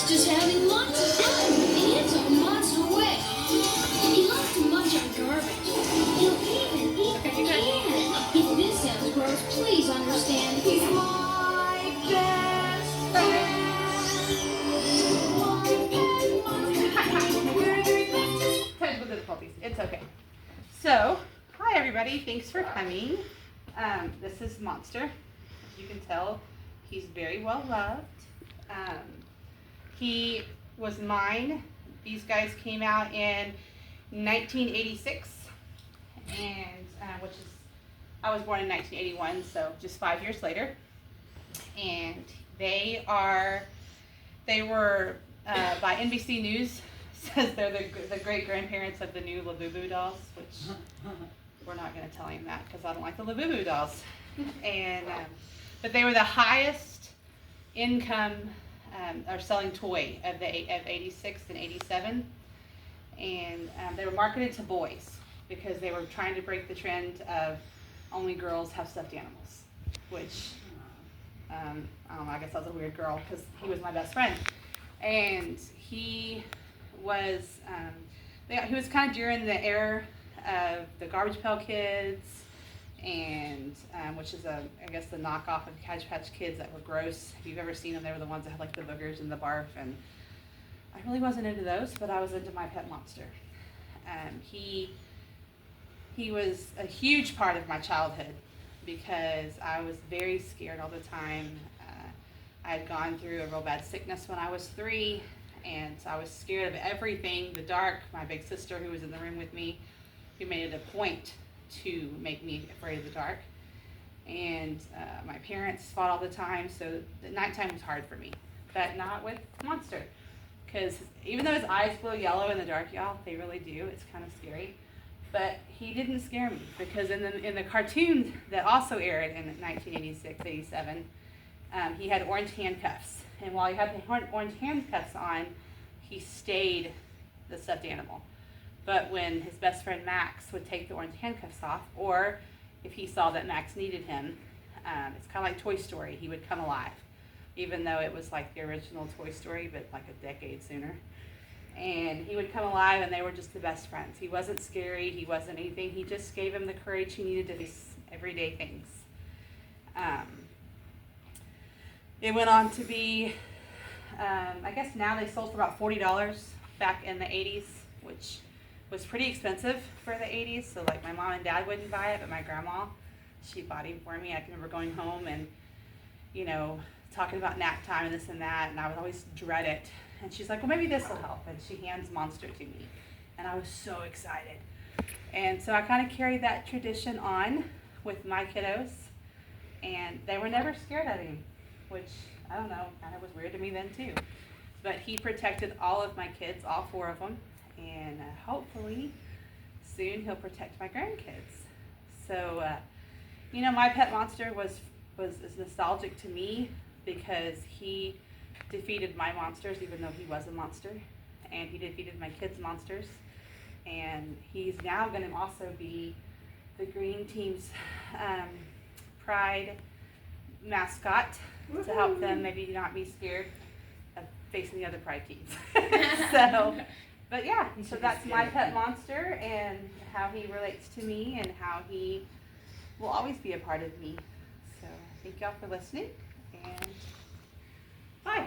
just having lots of fun in his own monster way. He loves to munch on garbage. He'll even eat the can. If this sounds gross, please understand. He's my best friend. Technical difficulties. It's okay. So, hi everybody. Thanks for coming. This is Monster. As you can tell, he's very well loved. He was mine. These guys came out in 1986, and which is, I was born in 1981, so just 5 years later. And they were by NBC News says they're the great grandparents of the new Labubu dolls, which we're not going to tell him that because I don't like the Labubu dolls. And but they were the highest income or selling toy of 86 and 87, and they were marketed to boys because they were trying to break the trend of only girls have stuffed animals, which I don't know, I guess I was a weird girl because he was my best friend. And he was kind of during the era of the Garbage Pail Kids, and which is I guess the knockoff of Cabbage Patch Kids that were gross. If you've ever seen them, they were the ones that had like the boogers and the barf, and I really wasn't into those, but I was into My Pet Monster. He was a huge part of my childhood because I was very scared all the time. I had gone through a real bad sickness when I was 3, and so I was scared of everything, the dark. My big sister, who was in the room with me, who made it a point to make me afraid of the dark. And my parents fought all the time, so the nighttime was hard for me, but not with Monster. Because even though his eyes glow yellow in the dark, y'all, they really do, it's kind of scary. But he didn't scare me because in the cartoon that also aired in 1986, 87, he had orange handcuffs. And while he had the orange handcuffs on, he stayed the stuffed animal. But when his best friend Max would take the orange handcuffs off, or if he saw that Max needed him, it's kind of like Toy Story, he would come alive. Even though it was like the original Toy Story, but like a decade sooner. And he would come alive, and they were just the best friends. He wasn't scary, he wasn't anything, he just gave him the courage he needed to face everyday things. It went on to be, I guess now they sold for about $40 back in the 80s, which was pretty expensive for the 80s. So like my mom and dad wouldn't buy it, but my grandma, she bought him for me. I can remember going home and, you know, talking about nap time and this and that, and I would always dread it. And she's like, well, maybe this will help. And she hands Monster to me. And I was so excited. And so I kind of carried that tradition on with my kiddos. And they were never scared of him, which, I don't know, kind of was weird to me then too. But he protected all of my kids, all 4 of them. And hopefully soon he'll protect my grandkids. So, you know, My Pet Monster was nostalgic to me because he defeated my monsters, even though he was a monster, and he defeated my kids' monsters. And he's now going to also be the Green Team's Pride mascot to help them maybe not be scared of facing the other Pride teams. So, but yeah, so that's My Pet Monster and how he relates to me and how he will always be a part of me. So thank y'all for listening, and bye.